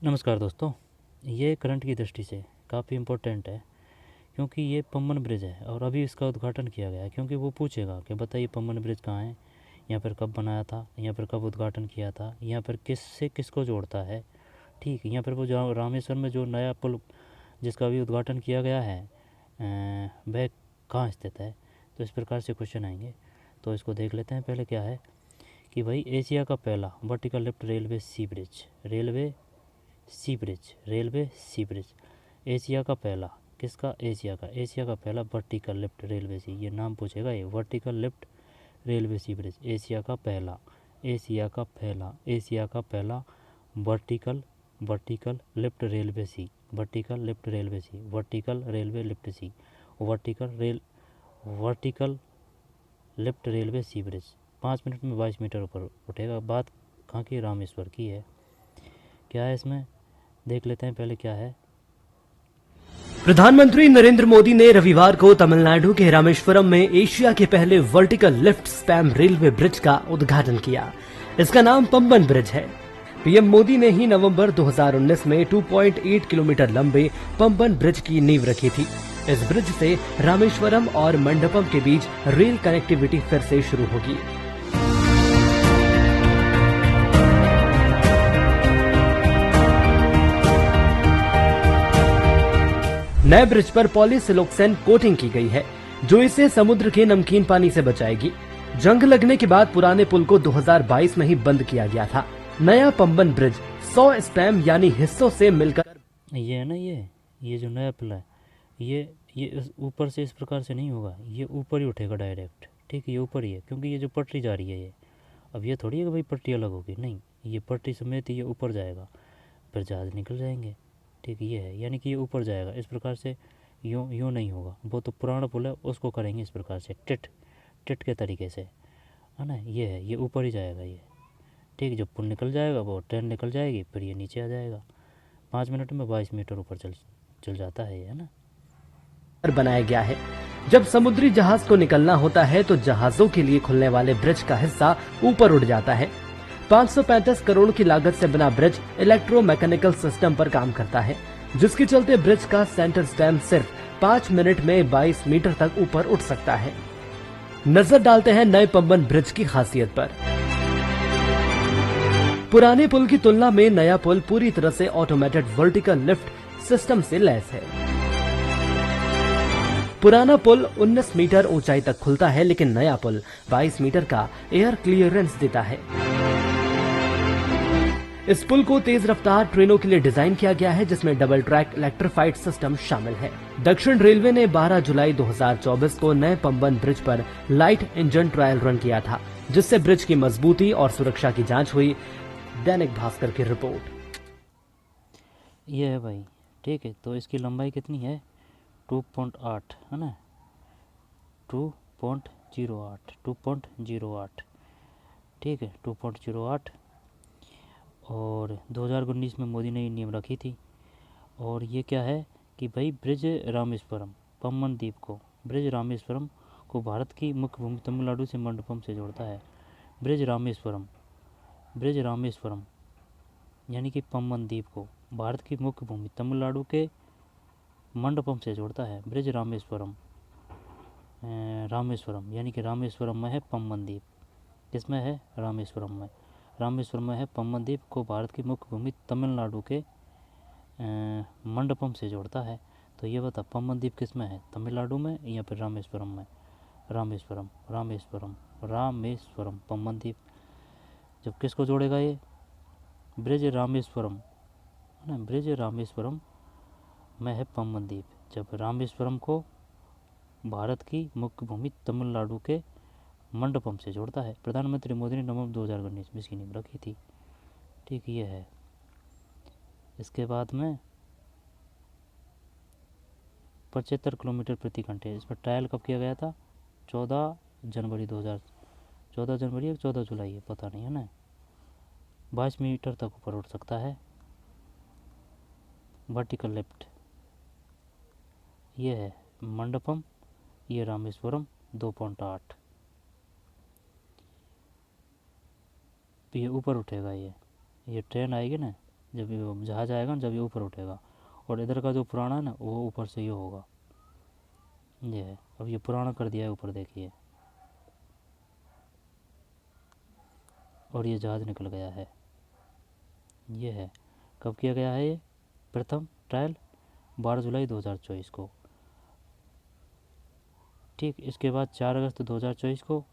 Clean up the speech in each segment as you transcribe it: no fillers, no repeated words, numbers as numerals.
नमस्कार दोस्तों। ये करंट की दृष्टि से काफ़ी इम्पोर्टेंट है क्योंकि ये पम्बन ब्रिज है और अभी इसका उद्घाटन किया गया है। क्योंकि वो पूछेगा कि बताइए पम्बन ब्रिज कहाँ है, यहाँ पर कब बनाया था, यहाँ पर कब उद्घाटन किया था, यहाँ पर किस से किसको जोड़ता है। ठीक, यहाँ पर वो जो रामेश्वर में जो नया पुल जिसका अभी उद्घाटन किया गया है वह कहाँ स्थित है। तो इस प्रकार से क्वेश्चन आएंगे, तो इसको देख लेते हैं। पहले क्या है कि भाई एशिया का पहला वर्टिकल लिफ्ट रेलवे सी ब्रिज, रेलवे सी ब्रिज एशिया का पहला, किसका, एशिया का पहला वर्टिकल लिफ्ट रेलवे सी, ये नाम पूछेगा। ये वर्टिकल लिफ्ट रेलवे सी ब्रिज एशिया का पहला वर्टिकल लिफ्ट रेलवे सी, वर्टिकल रेलवे लिफ्ट सी, वर्टिकल लिफ्ट रेलवे सी ब्रिज 5 मिनट में 22 मीटर ऊपर उठेगा। बात कहाँ की, रामेश्वर की है। क्या है इसमें, देख लेते हैं पहले क्या है। प्रधानमंत्री नरेंद्र मोदी ने रविवार को तमिलनाडु के रामेश्वरम में एशिया के पहले vertical lift spam railway bridge का उद्घाटन किया। इसका नाम पंबन ब्रिज है। पीएम मोदी ने ही नवंबर 2019 में 2.8 किलोमीटर लंबे पंबन ब्रिज की नींव रखी थी। इस ब्रिज से रामेश्वरम और मंडपम के बीच रेल कनेक्टिविटी फिर से शुरू होगी। नए ब्रिज पर पॉलीसिलोक्सेन कोटिंग की गई है, जो इसे समुद्र के नमकीन पानी से बचाएगी। जंग लगने के बाद पुराने पुल को 2022 में ही बंद किया गया था। नया पंबन ब्रिज 100 स्पैम यानी हिस्सों से मिलकर ये है ना, ये जो नया पुल है, ये ऊपर से इस प्रकार से नहीं होगा, ये ऊपर ही उठेगा डायरेक्ट। ठीक है, ये ऊपर ही है क्योंकि ये जो पटरी जा रही है ये, अब ये थोड़ी है कि भाई पटरी अलग होगी, नहीं, ये पटरी समेत ये ऊपर जाएगा, फिर जहाज़ निकल जाएंगे। ठीक, ये है, यानी कि ये ऊपर जाएगा इस प्रकार से। यूँ नहीं होगा, वो तो पुराना पुल है, उसको करेंगे इस प्रकार से टिट टिट के तरीके से, है ना। ये है, ये ऊपर ही जाएगा ये। ठीक, जब पुल निकल जाएगा, वो ट्रेन निकल जाएगी, फिर ये नीचे आ जाएगा। 5 मिनट में 22 मीटर ऊपर चल जाता है ये, है ना। बनाया गया है। जब समुद्री जहाज को निकलना होता है तो जहाजों के लिए खुलने वाले ब्रिज का हिस्सा ऊपर उठ जाता है। 535 करोड़ की लागत से बना ब्रिज इलेक्ट्रोमैकेनिकल सिस्टम पर काम करता है, जिसके चलते ब्रिज का सेंटर स्टैम सिर्फ 5 मिनट में 22 मीटर तक ऊपर उठ सकता है। नजर डालते हैं नए पंबन ब्रिज की खासियत पर। पुराने पुल की तुलना में नया पुल पूरी तरह से ऑटोमेटेड वर्टिकल लिफ्ट सिस्टम से लैस है। पुराना पुल 19 मीटर ऊंचाई तक खुलता है, लेकिन नया पुल 22 मीटर का एयर क्लियरेंस देता है। इस पुल को तेज रफ्तार ट्रेनों के लिए डिजाइन किया गया है, जिसमें डबल ट्रैक इलेक्ट्रिफाइड सिस्टम शामिल है। दक्षिण रेलवे ने 12 जुलाई 2024 को नए पंबन ब्रिज पर लाइट इंजन ट्रायल रन किया था, जिससे ब्रिज की मजबूती और सुरक्षा की जांच हुई। दैनिक भास्कर की रिपोर्ट। ये है भाई। ठीक है, तो इसकी लंबाई कितनी है, 2.8 है ना, 2.08। ठीक है, 2.08। और 2019 में मोदी ने ये नियम रखी थी। और ये क्या है कि भाई ब्रिज रामेश्वरम पम्बन द्वीप को, ब्रिज रामेश्वरम को भारत की मुख्य भूमि तमिलनाडु से मंडपम से जोड़ता है। ब्रिज रामेश्वरम यानी कि पम्बन द्वीप को भारत की मुख्य भूमि तमिलनाडु के मंडपम से जोड़ता है। ब्रिज रामेश्वरम यानी कि रामेश्वरम में है पम्बन द्वीप, किसमें है, रामेश्वरम में है पम्बन द्वीप को भारत की मुख्य भूमि तमिलनाडु के मंडपम से जोड़ता है। तो ये बता, पम्बन द्वीप किस में है, तमिलनाडु में या फिर रामेश्वरम में। रामेश्वरम पम्बन द्वीप। जब किसको जोड़ेगा ये, ब्रिज रामेश्वरम है ना, ब्रिज रामेश्वरम में है पम्बन द्वीप, जब रामेश्वरम को भारत की मुख्य भूमि तमिलनाडु के मंडपम से जोड़ता है। प्रधानमंत्री मोदी ने नवंबर 2019 में इसकी नींव रखी थी। ठीक, ये है। इसके बाद में 75 किलोमीटर प्रति घंटे, इस पर ट्रायल कब किया गया था, 14 जनवरी या 14 जुलाई है, पता नहीं, है ना। 22 मीटर तक ऊपर उठ सकता है वर्टिकल लिफ्ट। ये है मंडपम, ये रामेश्वरम 2.8। ये ऊपर उठेगा, ये ट्रेन आएगी ना, जब ये जहाज आएगा ना, जब ये ऊपर उठेगा, और इधर का जो पुराना है ना वो ऊपर से ये होगा, ये है। अब ये पुराना कर दिया है ऊपर, देखिए, और ये जहाज निकल गया है। ये है, कब किया गया है ये प्रथम ट्रायल? 12 जुलाई 2024 को। ठीक, इसके बाद 4 अगस्त 2024 को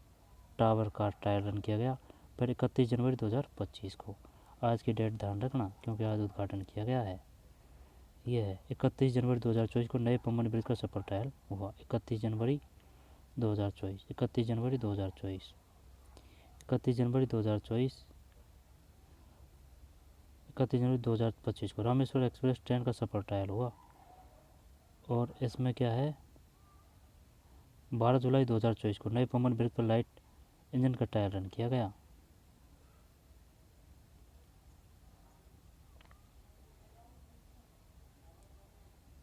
टावर का ट्रायल रन किया गया, फिर 31 जनवरी 2025 को। आज की डेट ध्यान रखना क्योंकि आज उद्घाटन किया गया है। ये है 31 जनवरी 2024 को नए पम्बन ब्रिज का सफल ट्रायल हुआ। 31 जनवरी 2024, 31 जनवरी 2024, 31 जनवरी 2024, 31 जनवरी 2025 को रामेश्वर एक्सप्रेस ट्रेन का सफल ट्रायल हुआ। और इसमें क्या है, 12 जुलाई 2024 को नए पम्बन ब्रिज पर लाइट इंजन का ट्रायल रन किया गया।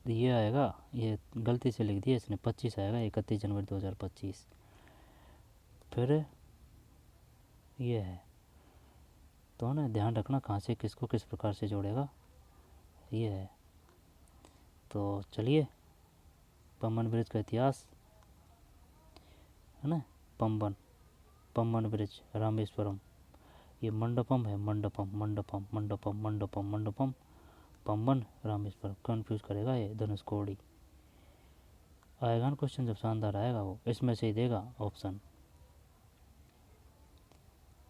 ये आएगा, ये गलती से लिख दिया इसने, 25 आएगा, 31 जनवरी 2025। फिर ये है, तो ना ध्यान रखना कहाँ से किसको किस प्रकार से जोड़ेगा। ये है, तो चलिए, पम्बन ब्रिज का इतिहास है ना। पम्बन ब्रिज रामेश्वरम, ये मंडपम है, मंडपम मंडपम मंडपम मंडपम मंडपम, पम्बन रामेश्वरम। कंफ्यूज करेगा ये धनुषकोडी। आएगा ना क्वेश्चन, जब शानदार आएगा वो इसमें से ही देगा ऑप्शन।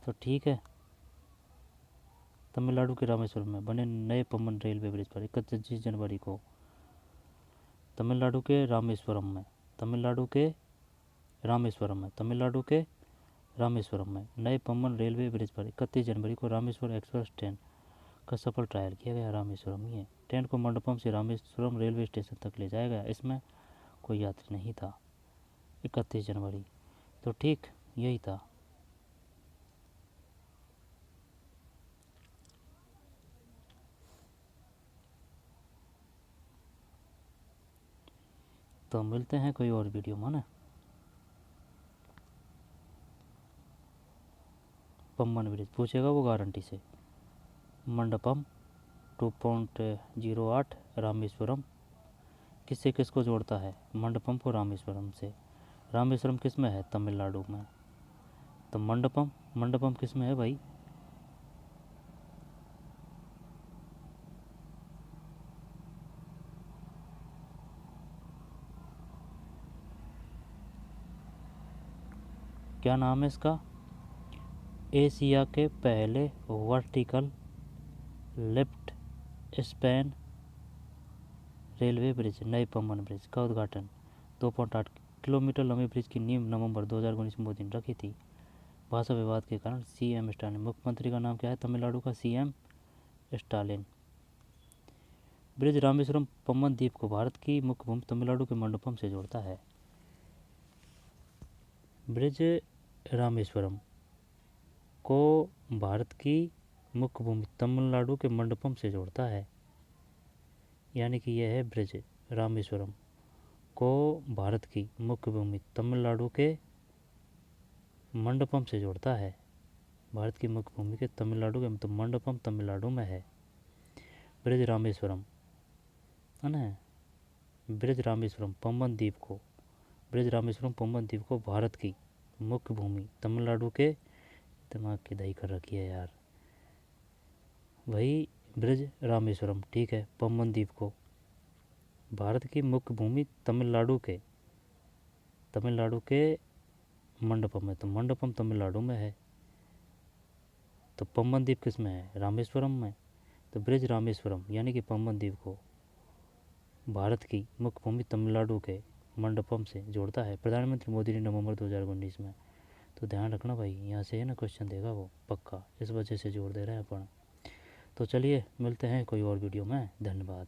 तो ठीक है, तमिलनाडु के रामेश्वरम में बने नए पम्बन रेलवे ब्रिज पर 31 जनवरी को तमिलनाडु के रामेश्वरम में, तमिलनाडु के रामेश्वरम में, तमिलनाडु के रामेश्वरम में नए पम्बन रेलवे ब्रिज पर 31 जनवरी को रामेश्वर एक्सप्रेस ट्रेन का सफल ट्रायल किया गया। रामेश्वरम ही है, ट्रेन को मंडपम से रामेश्वरम रेलवे स्टेशन तक ले जाया गया। इसमें कोई यात्री नहीं था। 31 जनवरी, तो ठीक यही था। तो मिलते हैं कोई और वीडियो में ना। पम्बन ब्रिज पूछेगा वो गारंटी से। मंडपम 2.08 रामेश्वरम किससे किसको जोड़ता है? मंडपम को रामेश्वरम से। रामेश्वरम किस में है? तमिलनाडु में। तो मंडपम किस में है भाई? क्या नाम है इसका? एशिया के पहले vertical lift span railway bridge नए पम्बन ब्रिज का उद्घाटन। 2.8 किलोमीटर लंबे ब्रिज की नींव नवंबर 2019 में मोदी ने रखी थी। भाषा विवाद के कारण सीएम स्टालिन, मुख्यमंत्री का नाम क्या है तमिलनाडु का? CM Stalin. Bridge Rameswaram Pamban द्वीप को भारत की मुख्य भूमि तमिलनाडु के मंडपम से जोड़ता है। ब्रिज रामेश्वरम को भारत की मुख्य भूमि तमिलनाडु के मंडपम से जोड़ता है। यानी कि यह है ब्रिज रामेश्वरम को भारत की मुख्य भूमि तमिलनाडु के मंडपम से जोड़ता है। भारत की मुख्य भूमि के तमिलनाडु के, तो मंडपम तमिलनाडु में है। ब्रिज रामेश्वरम है ना, ब्रिज रामेश्वरम पम्बन द्वीप को, ब्रिज रामेश्वरम पम्बन द्वीप को भारत की मुख्य भूमि तमिलनाडु के, दिमाग की दही कर रखी है यार भाई। ब्रिज रामेश्वरम ठीक है, पम्बन द्वीप को भारत की मुख्य भूमि तमिलनाडु के मंडपम में, तो मंडपम तमिलनाडु में है। तो पम्बन द्वीप किस में है? रामेश्वरम में। तो ब्रिज रामेश्वरम यानी कि पम्बन द्वीप को भारत की मुख्य भूमि तमिलनाडु के मंडपम से जोड़ता है। प्रधानमंत्री मोदी ने नवंबर 2019 में। तो ध्यान रखना भाई, यहाँ से है ना क्वेश्चन देगा वो पक्का, इस वजह से जोड़ दे रहे हैं अपन। तो चलिए मिलते हैं कोई और वीडियो में। धन्यवाद।